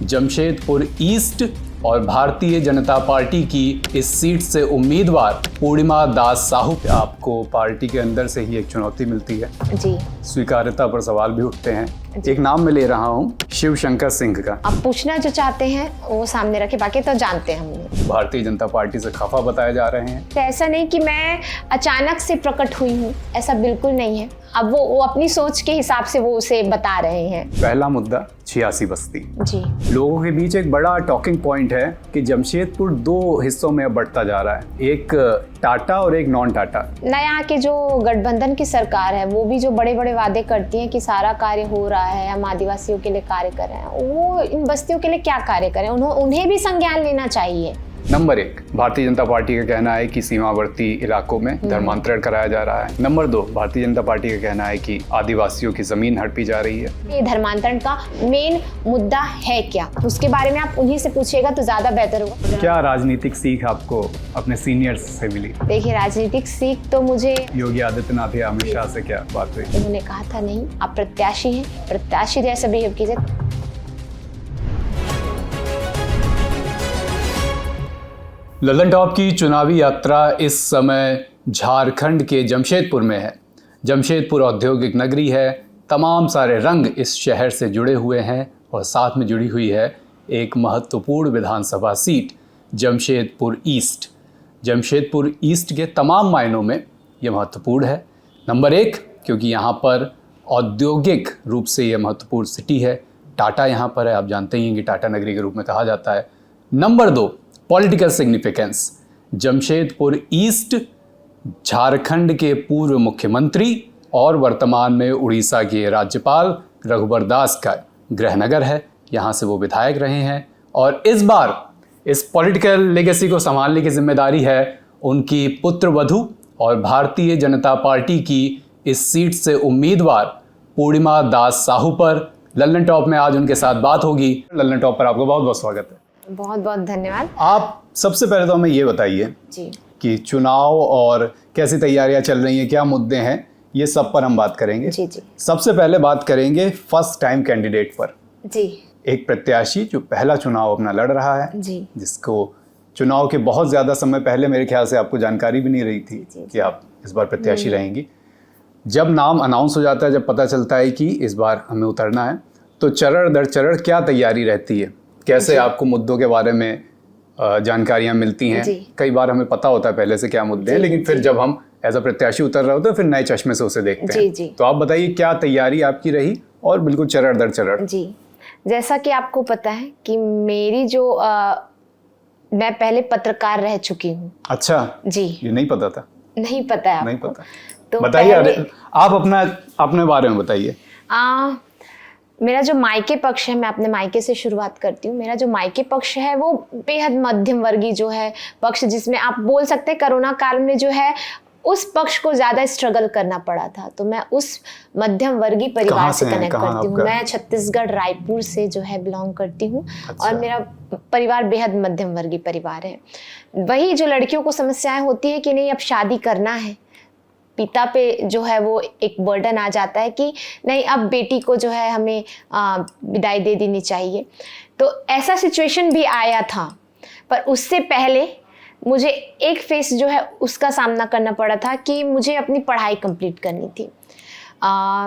Jamshedpur east और Bharatiya Janata party की इस सीट से उम्मीदवार पूर्णिमा दास साहू। आपको पार्टी के अंदर से ही एक चुनौती मिलती है जी, स्वीकार्यता पर सवाल भी उठते हैं। एक नाम मैं ले रहा हूँ शिवशंकर सिंह का। आप पूछना जो चाहते हैं वो सामने रखे, बाकी तो जानते हैं हम। भारतीय जनता पार्टी से खफा बताए जा रहे हैं। तो ऐसा नहीं कि मैं अचानक से प्रकट हुई हूँ, ऐसा बिल्कुल नहीं है। अब वो अपनी सोच के हिसाब से वो उसे बता रहे हैं। पहला मुद्दा 86 बस्ती। जी, लोगों के बीच एक बड़ा टॉकिंग पॉइंट है कि जमशेदपुर दो हिस्सों में बढ़ता जा रहा है, एक टाटा और एक नॉन टाटा। नया के जो गठबंधन की सरकार है वो भी जो बड़े बड़े वादे करती है कि सारा कार्य हो रहा है, हम आदिवासियों के लिए कार्य कर रहे हैं, वो इन बस्तियों के लिए क्या कार्य करें, उन्हें भी संज्ञान लेना चाहिए। नंबर 1, भारतीय जनता पार्टी का कहना है कि सीमावर्ती इलाकों में धर्मांतरण कराया जा रहा है। नंबर 2, भारतीय जनता पार्टी का कहना है कि आदिवासियों की जमीन हड़पी जा रही है। ये धर्मांतरण का मेन मुद्दा है क्या, उसके बारे में आप उन्हीं से पूछिएगा तो ज्यादा बेहतर होगा। क्या राजनीतिक सीख आपको अपने सीनियर्स से मिली? देखिए, राजनीतिक सीख तो मुझे योगी आदित्यनाथ या अमित शाह से क्या बात हुई? उन्होंने कहा था नहीं, आप प्रत्याशी हैं, प्रत्याशी जैसा बिहेव कीजिए। लल्लन टॉप की चुनावी यात्रा इस समय झारखंड के जमशेदपुर में है। जमशेदपुर औद्योगिक नगरी है, तमाम सारे रंग इस शहर से जुड़े हुए हैं और साथ में जुड़ी हुई है एक महत्वपूर्ण विधानसभा seat Jamshedpur east. Jamshedpur east के तमाम मायनों में ये महत्वपूर्ण है। नंबर 1, क्योंकि यहाँ पर औद्योगिक रूप से ये महत्वपूर्ण सिटी है। टाटा यहाँ पर है, आप जानते ही हैं कि टाटा नगरी के रूप में कहा जाता है। Number 2, political significance. Jamshedpur east Jharkhand के पूर्व मुख्यमंत्री और वर्तमान में उड़ीसा के राज्यपाल रघुबर दास का गृहनगर है। यहाँ से वो विधायक रहे हैं और इस बार इस पॉलिटिकल लेगेसी को संभालने की जिम्मेदारी है उनकी पुत्रवधू और भारतीय जनता पार्टी की इस सीट से उम्मीदवार पूर्णिमा दास साहू पर। लल्लन टॉप में आज उनके साथ बात होगी। लल्लन टॉप पर आपको बहुत बहुत स्वागत है। बहुत बहुत धन्यवाद। आप सबसे पहले तो हमें ये बताइए जी कि चुनाव और कैसी तैयारियां चल रही हैं, क्या मुद्दे हैं, ये सब पर हम बात करेंगे। जी जी सबसे पहले बात करेंगे फर्स्ट टाइम कैंडिडेट पर। जी एक प्रत्याशी जो पहला चुनाव अपना लड़ रहा है, जी जिसको चुनाव के बहुत ज़्यादा समय पहले मेरे ख्याल से आपको जानकारी भी नहीं रही थी कि आप इस बार प्रत्याशी रहेंगी। जब नाम अनाउंस हो जाता है, जब पता चलता है कि इस बार हमें उतरना है, तो चरण दर चरण क्या तैयारी रहती है, कैसे आपको मुद्दों के बारे में जानकारियां मिलती हैं? कई बार हमें पता होता है पहले से क्या मुद्दे हैं, लेकिन फिर जब हम एज अ प्रत्याशी उतर रहे होते हैं फिर नए चश्मे से उसे देखते हैं। तो आप बताइए क्या तैयारी आपकी रही और बिल्कुल चरण दर चरण। जी, जैसा कि आपको पता है कि मेरी जो मैं पहले पत्रकार रह चुकी हूँ। अच्छा जी, ये नहीं पता था? नहीं पता है आपको? नहीं पता। तो बताइए, आप अपने बारे में बताइए। मेरा जो मायके पक्ष है, मैं अपने मायके से शुरुआत करती हूँ। मेरा जो मायके पक्ष है वो बेहद मध्यम वर्गीय जो है पक्ष, जिसमें आप बोल सकते हैं कोरोना काल में जो है उस पक्ष को ज्यादा स्ट्रगल करना पड़ा था। तो मैं उस मध्यम वर्गीय परिवार से कनेक्ट करती हूँ। मैं छत्तीसगढ़ रायपुर से जो है बिलोंग करती हूँ। अच्छा। और मेरा परिवार बेहद मध्यम वर्गीय परिवार है। वही जो लड़कियों को समस्याएं होती है कि नहीं अब शादी करना है, पिता पे जो है वो एक बर्डन आ जाता है कि नहीं अब बेटी को जो है हमें विदाई दे देनी चाहिए। तो ऐसा सिचुएशन भी आया था, पर उससे पहले मुझे एक फेस जो है उसका सामना करना पड़ा था कि मुझे अपनी पढ़ाई कंप्लीट करनी थी।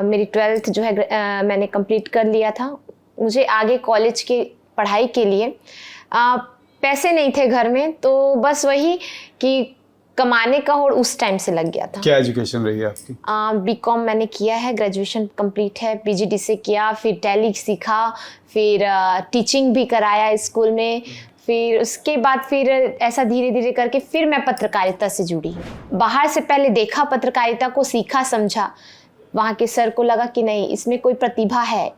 मेरी 12th जो है मैंने कंप्लीट कर लिया था। मुझे आगे कॉलेज की पढ़ाई के लिए पैसे नहीं थे घर में, तो बस वही कि कमाने का और उस टाइम से लग गया था। क्या एजुकेशन रही है आपकी? बीकॉम मैंने किया है, ग्रेजुएशन कंप्लीट है, पीजीडीसी किया, फिर टैली सीखा, फिर टीचिंग भी कराया स्कूल में। फिर उसके बाद फिर ऐसा धीरे धीरे करके फिर मैं पत्रकारिता से जुड़ी। बाहर से पहले देखा पत्रकारिता को, सीखा समझा। वहाँ के सर को लगा कि नहीं इसमें कोई प्रतिभा है,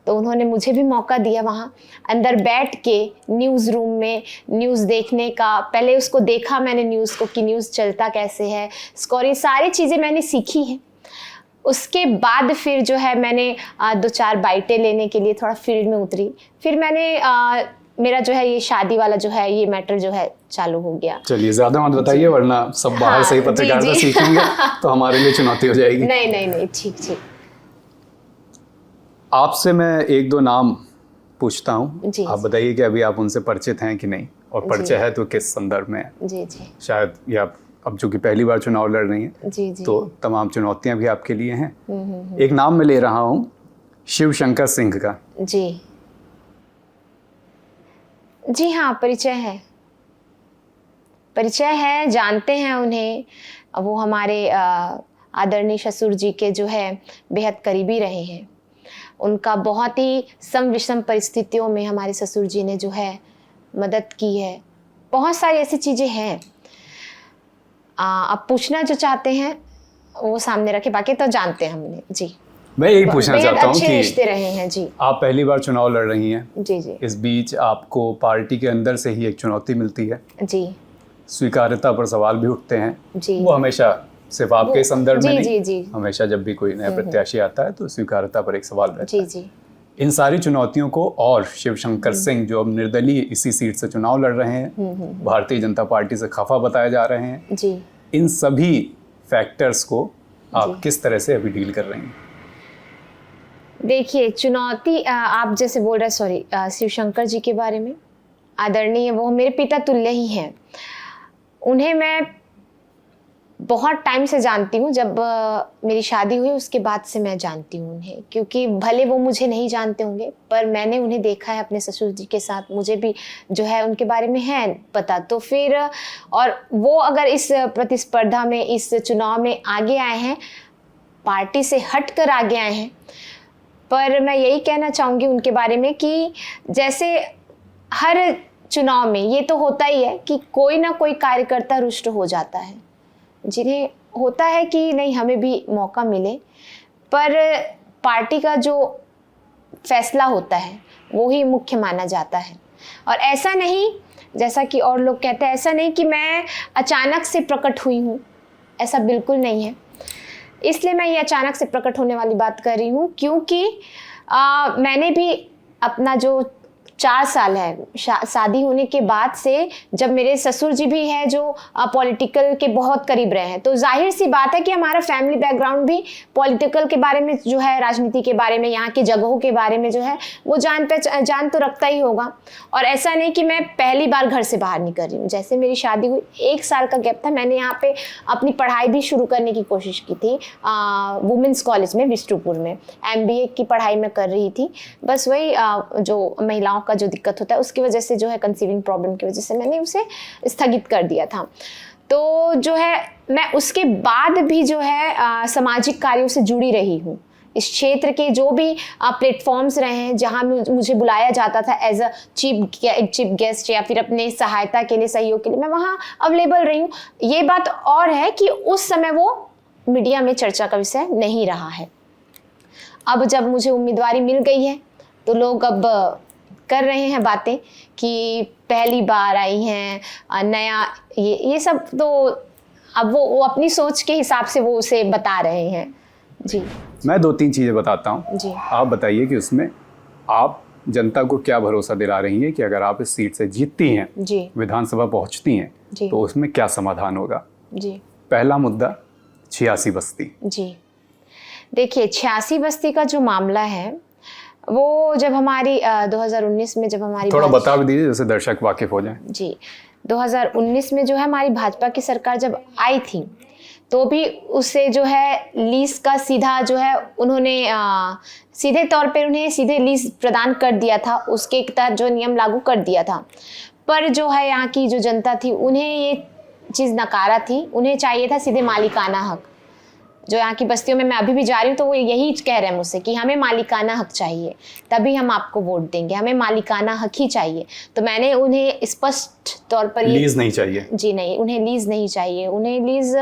तो उन्होंने मुझे भी मौका दिया वहाँ अंदर बैठ के न्यूज़ रूम में न्यूज़ देखने का। पहले उसको देखा मैंने न्यूज़ को कि न्यूज़ चलता कैसे है, स्कोर, ये सारी चीज़ें मैंने सीखी हैं। उसके बाद फिर जो है मैंने 2-4 बाइटें लेने के लिए थोड़ा फील्ड में उतरी। फिर मैंने मेरा जो है ये शादी वाला जो है ये मैटर जो है चालू हो गया। चलिए ज़्यादा मत बताइए वरना सब बाहर से ही पत्रकारिता सीखेंगे तो हमारे लिए चुनौती हो जाएगी। नहीं, ठीक। आपसे मैं 1-2 नाम पूछता हूँ, जी, आप बताइए कि अभी आप उनसे परिचित हैं कि नहीं, और परिचय है तो किस संदर्भ में है? जी जी शायद या अब चूंकि पहली बार चुनाव लड़ रही हैं जी जी तो तमाम चुनौतियां भी आपके लिए हैं। एक नाम मैं ले रहा हूँ शिव शंकर सिंह का। जी जी हाँ, परिचय है, जानते हैं उन्हें। वो हमारे आदरणीय ससुर जी के जो है बेहद करीबी रहे हैं। उनका बहुत ही सम विषम परिस्थितियों में हमारे ससुर जी ने जो है मदद की है। बहुत सारी ऐसी चीज़ें हैं। आप पूछना जो चाहते हैं वो सामने रखे, बाकी तो जानते हैं हमने। जी, मैं यही पूछना बेहद चाहता हूँ अच्छे कि रिश्ते रहे हैं। जी आप पहली बार चुनाव लड़ रही हैं, जी जी इस बीच आपको पार्टी के अंदर से ही एक चुनौती मिलती है, जी स्वीकार्यता पर सवाल भी उठते हैं। जी वो हमेशा सिर्फ आपके संदर्भ में जी नहीं, जी जी हमेशा जब भी कोई नया प्रत्याशी आता है तो स्वीकार्यता पर एक सवाल रहता जी है। जी इन सारी चुनौतियों को, और शिवशंकर सिंह जो अब निर्दलीय इसी सीट से चुनाव लड़ रहे हैं, भारतीय जनता पार्टी से खफा बताए जा रहे हैं, जी इन सभी फैक्टर्स को आप किस तरह से अभी डील कर रही हैं? देखिए, चुनौती आप जैसे बोल रहे, सॉरी, शिवशंकर जी के बारे में, आदरणीय, वो मेरे पिता तुल्य ही हैं। उन्हें मैं बहुत टाइम से जानती हूँ। जब मेरी शादी हुई उसके बाद से मैं जानती हूँ उन्हें, क्योंकि भले वो मुझे नहीं जानते होंगे पर मैंने उन्हें देखा है अपने ससुर जी के साथ। मुझे भी जो है उनके बारे में है पता। तो फिर, और वो अगर इस प्रतिस्पर्धा में, इस चुनाव में आगे आए हैं, पार्टी से हट कर आगे आए हैं, पर मैं यही कहना चाहूँगी उनके बारे में कि जैसे हर चुनाव में ये तो होता ही है कि कोई ना कोई कार्यकर्ता रुष्ट हो जाता है, जिन्हें होता है कि नहीं हमें भी मौका मिले, पर पार्टी का जो फैसला होता है वो ही मुख्य माना जाता है। और ऐसा नहीं, जैसा कि और लोग कहते हैं, ऐसा नहीं कि मैं अचानक से प्रकट हुई हूँ, ऐसा बिल्कुल नहीं है। इसलिए मैं ये अचानक से प्रकट होने वाली बात कर रही हूँ क्योंकि मैंने भी अपना जो 4 साल है शादी होने के बाद से, जब मेरे ससुर जी भी हैं जो पॉलिटिकल के बहुत करीब रहे हैं, तो जाहिर सी बात है कि हमारा फैमिली बैकग्राउंड भी पॉलिटिकल के बारे में जो है, राजनीति के बारे में, यहाँ की जगहों के बारे में जो है वो जान तो रखता ही होगा। और ऐसा नहीं कि मैं पहली बार घर से बाहर निकल रही हूँ। जैसे मेरी शादी हुई 1 साल का गैप था, मैंने यहाँ पे अपनी पढ़ाई भी शुरू करने की कोशिश की थी वुमेंस कॉलेज में विष्णुपुर में। MBA की पढ़ाई मैं कर रही थी। बस वही जो महिलाओं का जो दिक्कत होता है उसकी वजह से, जो है कंसीविंग प्रॉब्लम की वजह से, मैंने उसे स्थगित कर दिया था। तो जो है मैं उसके बाद भी जो है सामाजिक कार्यों से जुड़ी रही हूँ। इस क्षेत्र के जो भी प्लेटफॉर्म्स रहे हैं जहाँ मुझे बुलाया जाता था एज अ चीफ गेस्ट या फिर अपने सहायता के लिए, सहयोग के लिए, मैं वहाँ अवेलेबल रही हूँ। ये बात और है कि उस समय वो मीडिया में चर्चा का विषय नहीं रहा है। अब जब मुझे उम्मीदवारी मिल गई है तो लोग अब कर रहे हैं बातें कि पहली बार आई हैं, नया, ये सब, तो अब वो अपनी सोच के हिसाब से वो उसे बता रहे हैं। जी, मैं 2-3 चीज़ें बताता हूँ, जी, आप बताइए कि उसमें आप जनता को क्या भरोसा दिला रही हैं कि अगर आप इस सीट से जीतती हैं, जी, विधानसभा पहुँचती हैं, जी, तो उसमें क्या समाधान होगा? जी, पहला मुद्दा 86 बस्ती। जी। देखिए, 86 बस्ती का जो मामला है वो जब हमारी 2019 में, जब हमारी थोड़ा बता भी दीजिए जैसे दर्शक वाकिफ हो जाएं। जी, 2019 में जो है हमारी भाजपा की सरकार जब आई थी तो भी उससे जो है लीज का सीधा जो है उन्होंने सीधे तौर पे उन्हें सीधे लीज प्रदान कर दिया था, उसके तहत जो नियम लागू कर दिया था। पर जो है यहाँ की जो जनता थी उन्हें ये चीज़ नकारा थी, उन्हें चाहिए था सीधे मालिकाना हक। जो यहाँ की बस्तियों में मैं अभी भी जा रही हूँ तो वो यही कह रहे हैं मुझसे कि हमें मालिकाना हक चाहिए, तभी हम आपको वोट देंगे, हमें मालिकाना हक ही चाहिए। तो मैंने उन्हें स्पष्ट तौर पर लीज नहीं चाहिए। जी नहीं, उन्हें लीज नहीं चाहिए। उन्हें लीज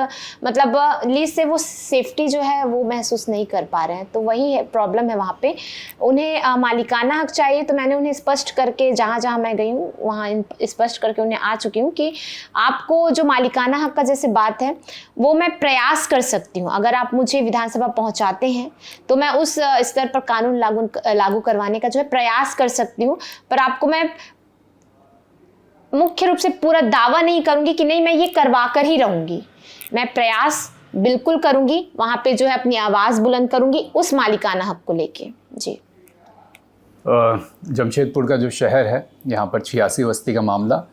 मतलब लीज से वो सेफ्टी जो है वो महसूस नहीं कर पा रहे हैं, तो वही है प्रॉब्लम है वहाँ पे। उन्हें मालिकाना हक चाहिए। तो मैंने उन्हें स्पष्ट करके, जहाँ जहाँ मैं गई हूँ वहाँ स्पष्ट करके उन्हें आ चुकी हूँ कि आपको जो मालिकाना हक का जैसे बात है वो मैं प्रयास कर सकती हूँ। अगर आप मुझे विधानसभा पहुँचाते हैं तो मैं उस स्तर पर कानून लागू करवाने का जो है प्रयास कर सकती हूँ। पर आपको मैं मुख्य रूप से पूरा दावा नहीं करूंगी कि नहीं मैं ये करवा कर ही रहूंगी। मैं प्रयास बिल्कुल करूंगी, वहां पे जो है अपनी आवाज बुलंद करूंगी उस मालिकाना हक को लेके। जी, जमशेदपुर का जो शहर है, यहाँ पर 86 बस्ती का मामला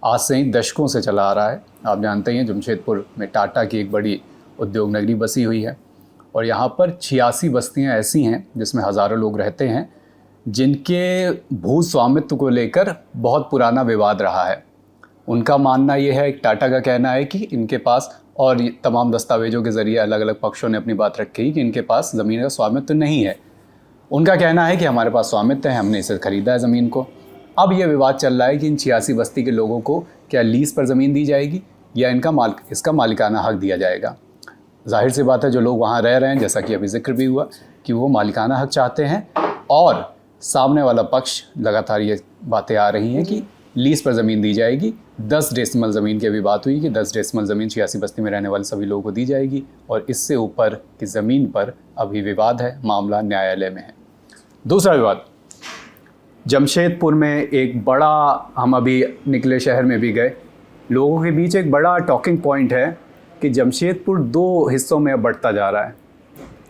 आज से ही दशकों से चला आ रहा है। आप जानते हैं जमशेदपुर में टाटा की एक बड़ी उद्योग नगरी बसी हुई है और यहाँ पर 86 बस्तियाँ ऐसी हैं जिसमें हज़ारों लोग रहते हैं, जिनके भू स्वामित्व को लेकर बहुत पुराना विवाद रहा है। उनका मानना ये है, टाटा का कहना है कि इनके पास, और तमाम दस्तावेजों के ज़रिए अलग अलग पक्षों ने अपनी बात रखी कि इनके पास ज़मीन का स्वामित्व नहीं है। उनका कहना है कि हमारे पास स्वामित्व है, हमने इसे ख़रीदा है ज़मीन को। अब ये विवाद चल रहा है कि इन 86 बस्ती के लोगों को क्या लीज़ पर ज़मीन दी जाएगी या इसका मालिकाना हक दिया जाएगा। जाहिर सी बात है, जो लोग वहाँ रह रहे हैं, जैसा कि अभी जिक्र भी हुआ कि वो मालिकाना हक चाहते हैं, और सामने वाला पक्ष लगातार ये बातें आ रही हैं कि लीज़ पर ज़मीन दी जाएगी। 10 डेसिमल ज़मीन की अभी बात हुई कि 10 डेसिमल ज़मीन 86 बस्ती में रहने वाले सभी लोगों को दी जाएगी, और इससे ऊपर की ज़मीन पर अभी विवाद है, मामला न्यायालय में है। दूसरा विवाद, जमशेदपुर में एक बड़ा, हम अभी निकले शहर में भी गए, लोगों के बीच एक बड़ा टॉकिंग पॉइंट है कि जमशेदपुर 2 हिस्सों में बढ़ता जा रहा है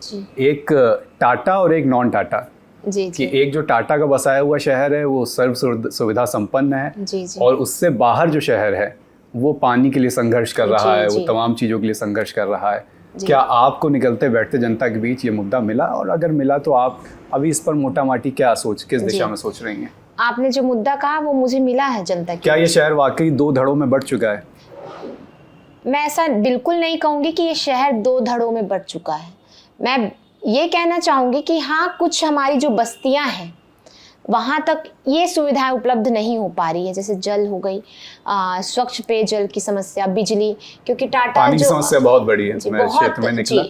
जी। एक टाटा और एक नॉन टाटा। जी कि जी एक जो टाटा का बसाया हुआ शहर है वो सर्व सुविधा संपन्न है, जी जी। और उससे बाहर जो शहर है वो पानी के लिए संघर्ष कर रहा है, जी। वो तमाम चीज़ों के लिए संघर्ष कर रहा है। क्या आपको निकलते बैठते जनता के बीच ये मुद्दा मिला, और अगर मिला तो आप अभी इस पर मोटा माटी किस दिशा में सोच रही हैं? आपने जो मुद्दा कहा वो मुझे मिला है जनता के। क्या ये शहर वाकई 2 धड़ों में बढ़ चुका है? मैं ऐसा बिल्कुल नहीं कहूँगी कि ये शहर 2 धड़ों में बढ़ चुका है। मैं ये कहना चाहूँगी कि हाँ, कुछ हमारी जो बस्तियाँ हैं वहाँ तक ये सुविधाएं उपलब्ध नहीं हो पा रही है, जैसे जल हो गई, स्वच्छ पेयजल की समस्या, बिजली, क्योंकि टाटा पानी की समस्या बहुत बड़ी है। मैं बहुत, क्षेत्र में निकला,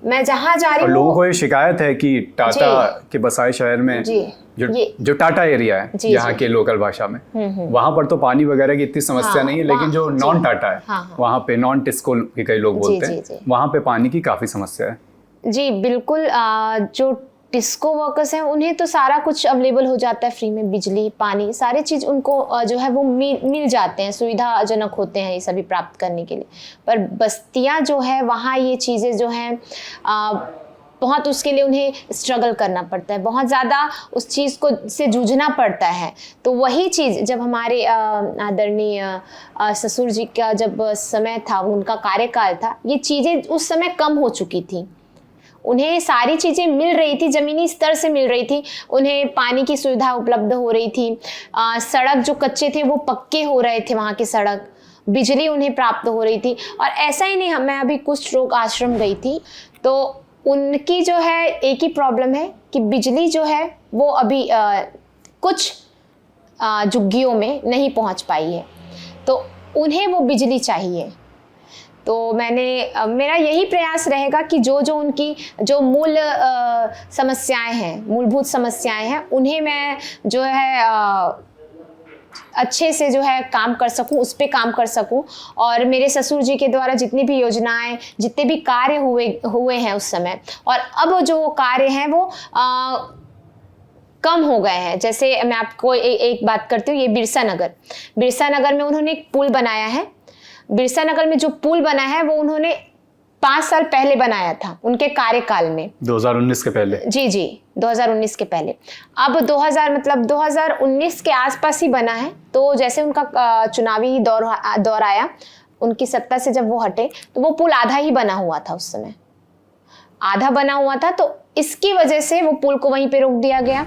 मैं जहाँ जा रही और हूँ लोगों को ये शिकायत है कि टाटा के बसाए शहर में जो टाटा एरिया है यहाँ के लोकल भाषा में, वहाँ पर तो पानी वगैरह की इतनी समस्या नहीं है, लेकिन जो नॉन टाटा है वहाँ पे, नॉन टिस्को भी कई लोग बोलते हैं, वहाँ पे पानी की काफ़ी समस्या है। जी बिल्कुल। जो टिस्को वर्कर्स हैं उन्हें तो सारा कुछ अवेलेबल हो जाता है फ्री में, बिजली, पानी, सारी चीज़ उनको जो है वो मिल जाते हैं, सुविधाजनक होते हैं ये सभी प्राप्त करने के लिए। पर बस्तियां जो है वहाँ ये चीज़ें जो हैं बहुत, उसके लिए उन्हें स्ट्रगल करना पड़ता है, बहुत ज़्यादा उस चीज़ को से जूझना पड़ता है। तो वही चीज़ जब हमारे आदरणीय ससुर जी का जब समय था, उनका कार्यकाल था, ये चीज़ें उस समय कम हो चुकी थी। उन्हें सारी चीज़ें मिल रही थी, ज़मीनी स्तर से मिल रही थी, उन्हें पानी की सुविधा उपलब्ध हो रही थी, सड़क जो कच्चे थे वो पक्के हो रहे थे, वहाँ की सड़क, बिजली उन्हें प्राप्त हो रही थी। और ऐसा ही नहीं, मैं अभी कुष्ठ रोग आश्रम गई थी, तो उनकी जो है एक ही प्रॉब्लम है कि बिजली जो है वो अभी कुछ झुग्गियों में नहीं पहुँच पाई है, तो उन्हें वो बिजली चाहिए। तो मेरा यही प्रयास रहेगा कि जो उनकी जो मूल समस्याएं हैं, मूलभूत समस्याएं हैं, उन्हें मैं जो है अच्छे से जो है काम कर सकूं, उस पे काम कर सकूं। और मेरे ससुर जी के द्वारा जितनी भी योजनाएं, जितने भी कार्य हुए हैं उस समय, और अब जो कार्य हैं वो कम हो गए हैं। जैसे मैं आपको एक बात करती हूँ, ये बिरसा नगर में उन्होंने एक पुल बनाया है। बिरसा नगर में जो पुल बना है वो उन्होंने 5 साल पहले बनाया था, उनके कार्यकाल में, 2019 के पहले। जी 2019 के पहले। अब 2019 के आसपास ही बना है। तो जैसे उनका चुनावी दौर आया, उनकी सत्ता से जब वो हटे, तो वो पुल आधा ही बना हुआ था, उस समय आधा बना हुआ था। तो इसकी वजह से वो पुल को वहीं पे रोक दिया गया।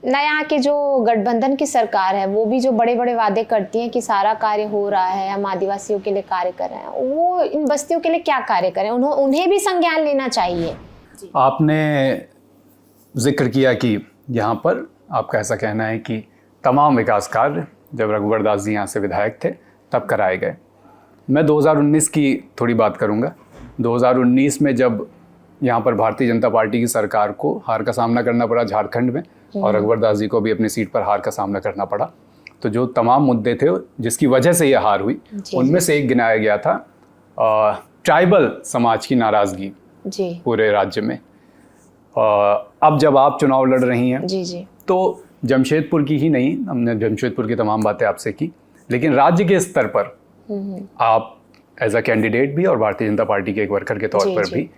ना यहाँ के जो गठबंधन की सरकार है, वो भी जो बड़े बड़े वादे करती है कि सारा कार्य हो रहा है, हम आदिवासियों के लिए कार्य कर रहे हैं, वो इन बस्तियों के लिए क्या कार्य करें, उन्हें भी संज्ञान लेना चाहिए। आपने जिक्र किया कि यहाँ पर आपका ऐसा कहना है कि तमाम विकास कार्य जब रघुवर दास जी यहाँ से विधायक थे तब कराए गए। मैं 2019 की थोड़ी बात करूँगा। 2019 में जब यहाँ पर भारतीय जनता पार्टी की सरकार को हार का सामना करना पड़ा झारखंड में, और रघुवर दास जी को भी अपनी सीट पर हार का सामना करना पड़ा, तो जो तमाम मुद्दे थे जिसकी वजह से ये हार हुई, उनमें से एक गिनाया गया था ट्राइबल समाज की नाराज़गी पूरे राज्य में। अब जब आप चुनाव लड़ रही हैं, तो जमशेदपुर की ही नहीं, हमने जमशेदपुर की तमाम बातें आपसे की, लेकिन राज्य के स्तर पर आप एज अ कैंडिडेट भी और भारतीय जनता पार्टी के एक वर्कर के तौर पर भी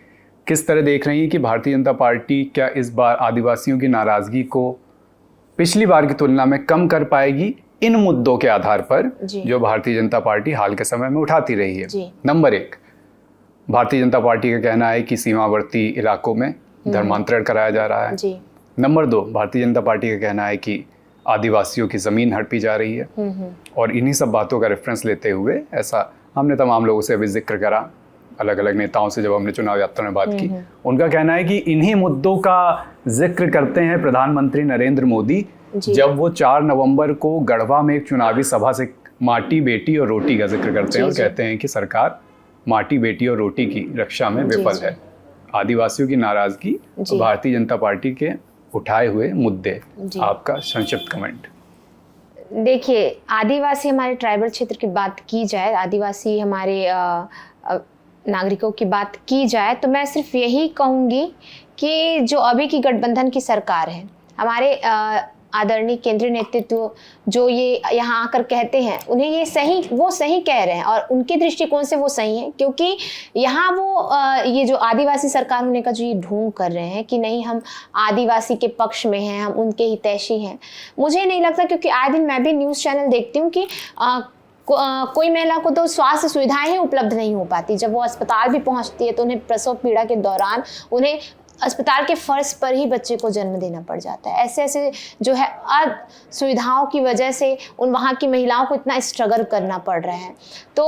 किस तरह देख रही हैं कि भारतीय जनता पार्टी क्या इस बार आदिवासियों की नाराज़गी को पिछली बार की तुलना में कम कर पाएगी इन मुद्दों के आधार पर जी। जो भारतीय जनता पार्टी हाल के समय में उठाती रही है। जी। नंबर 1, भारतीय जनता पार्टी का कहना है कि सीमावर्ती इलाकों में धर्मांतरण कराया जा रहा है। जी। नंबर 2, भारतीय जनता पार्टी का कहना है कि आदिवासियों की ज़मीन हड़पी जा रही है। और इन्हीं सब बातों का रेफरेंस लेते हुए ऐसा हमने तमाम लोगों से अभी जिक्र करा, अलग अलग नेताओं से जब हमने चुनाव यात्रा में बात की, उनका कहना है कि इन्हीं मुद्दों का जिक्र करते हैं प्रधानमंत्री नरेंद्र मोदी जब वो 4 नवंबर को गढ़वा में एक चुनावी सभा से माटी, बेटी और रोटी का जिक्र करते हैं और कहते हैं कि सरकार माटी, बेटी और रोटी की रक्षा में विफल है। आदिवासियों की नाराजगी और भारतीय जनता पार्टी के उठाए हुए मुद्दे, आपका संक्षिप्त कमेंट। देखिए, आदिवासी हमारे ट्राइबल क्षेत्र की बात की जाए, आदिवासी हमारे नागरिकों की बात की जाए, तो मैं सिर्फ यही कहूँगी कि जो अभी की गठबंधन की सरकार है, हमारे आदरणीय केंद्रीय नेतृत्व जो ये यहाँ आकर कहते हैं, उन्हें ये सही कह रहे हैं और उनके दृष्टिकोण से वो सही है, क्योंकि यहाँ वो ये जो आदिवासी सरकार होने का जो ये ढोंग कर रहे हैं कि नहीं हम आदिवासी के पक्ष में हैं, हम उनके हितैषी हैं, मुझे नहीं लगता। क्योंकि आए दिन मैं भी न्यूज़ चैनल देखती हूँ कि कोई महिला को तो स्वास्थ्य सुविधाएं ही उपलब्ध नहीं हो पाती, जब वो अस्पताल भी पहुँचती है तो उन्हें प्रसव पीड़ा के दौरान उन्हें अस्पताल के फर्श पर ही बच्चे को जन्म देना पड़ जाता है। ऐसे जो है सुविधाओं की वजह से वहाँ की महिलाओं को इतना स्ट्रगल करना पड़ रहा है। तो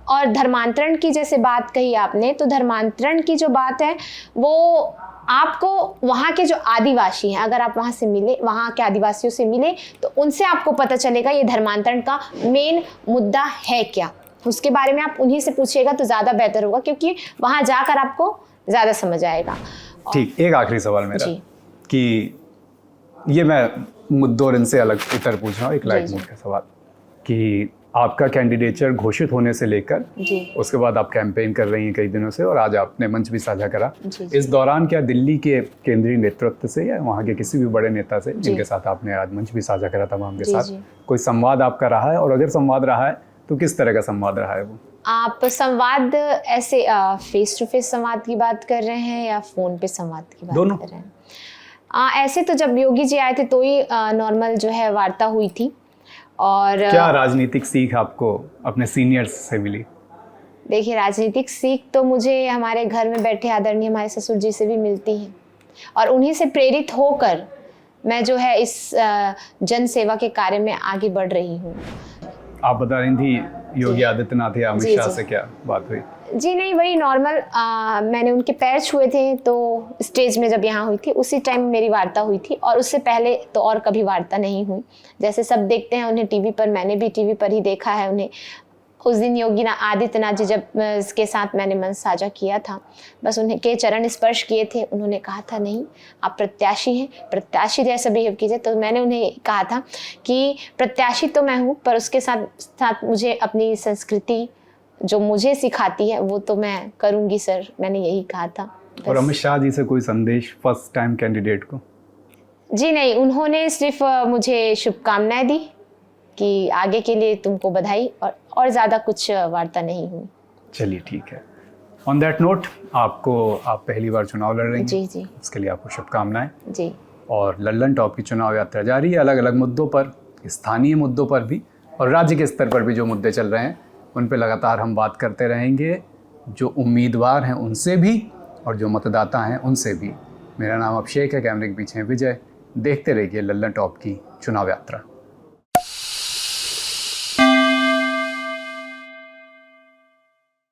और धर्मांतरण की जैसे बात कही आपने, तो धर्मांतरण की जो बात है वो आपको वहाँ के जो आदिवासी हैं, अगर आप वहाँ से मिले, वहाँ के आदिवासियों से मिले, तो उनसे आपको पता चलेगा ये धर्मांतरण का मेन मुद्दा है क्या। उसके बारे में आप उन्हीं से पूछिएगा तो ज़्यादा बेहतर होगा, क्योंकि वहाँ जाकर आपको ज़्यादा समझ आएगा। ठीक, एक आखिरी सवाल मेरा कि ये मैं मुद्दों और इनसे अलग इतर पूछ रहा हूँ, एक लाइट मूड का सवाल कि आपका कैंडिडेचर घोषित होने से लेकर उसके बाद आप कैंपेन कर रही हैं कई दिनों से और आज आपने मंच भी साझा करा, इस दौरान क्या दिल्ली के केंद्रीय नेतृत्व से या वहाँ के किसी भी बड़े नेता से जिनके साथ आपने आज मंच भी साझा करा तमाम के साथ, कोई संवाद आपका रहा है? और अगर संवाद रहा है तो किस तरह का संवाद रहा है वो? आप संवाद ऐसे फेस टू फेस संवाद की बात कर रहे हैं या फोन पे संवाद की बात कर रहे हैं? ऐसे तो जब योगी जी आए थे तो ही नॉर्मल जो है वार्ता हुई थी। और क्या राजनीतिक सीख आपको अपने सीनियर्स से मिली? देखिए, राजनीतिक सीख तो मुझे हमारे घर में बैठे आदरणीय हमारे ससुर जी से भी मिलती है और उन्हीं से प्रेरित होकर मैं जो है इस जन सेवा के कार्य में आगे बढ़ रही हूँ। आप बता रही थी योगी आदित्यनाथ या अमित शाह से क्या बात हुई? जी नहीं, वही नॉर्मल मैंने उनके पैर छुए थे तो स्टेज में जब यहाँ हुई थी उसी टाइम मेरी वार्ता हुई थी और उससे पहले तो और कभी वार्ता नहीं हुई। जैसे सब देखते हैं उन्हें टीवी पर, मैंने भी टीवी पर ही देखा है उन्हें। उस दिन योगी आदित्यनाथ जी जब इसके साथ मैंने मंच साझा किया था, बस उन्हें के चरण स्पर्श किए थे। उन्होंने कहा था नहीं आप प्रत्याशी हैं, प्रत्याशी जैसा बिहेव कीजिए। तो मैंने उन्हें कहा था कि प्रत्याशी तो मैं हूँ, पर उसके साथ साथ मुझे अपनी संस्कृति जो मुझे सिखाती है वो तो मैं करूँगी सर, मैंने यही कहा था। और अमित शाह जी से कोई संदेश फर्स्ट टाइम कैंडिडेट को? जी नहीं, उन्होंने सिर्फ मुझे शुभकामनाएं दी कि आगे के लिए तुमको बधाई, और ज़्यादा कुछ वार्ता नहीं हुई। चलिए ठीक है। ऑन दैट नोट, आप पहली बार चुनाव लड़ रही हैं। जी जी, उसके लिए आपको शुभकामनाएं जी। और लल्लन टॉप की चुनाव यात्रा जारी है, अलग अलग मुद्दों पर, स्थानीय मुद्दों पर भी और राज्य के स्तर पर भी जो मुद्दे चल रहे हैं उन पर लगातार हम बात करते रहेंगे, जो उम्मीदवार हैं उनसे भी और जो मतदाता हैं उनसे भी। मेरा नाम अभिषेक है, कैमरे के पीछे है विजय। देखते रहिए लल्लन टॉप की चुनाव यात्रा।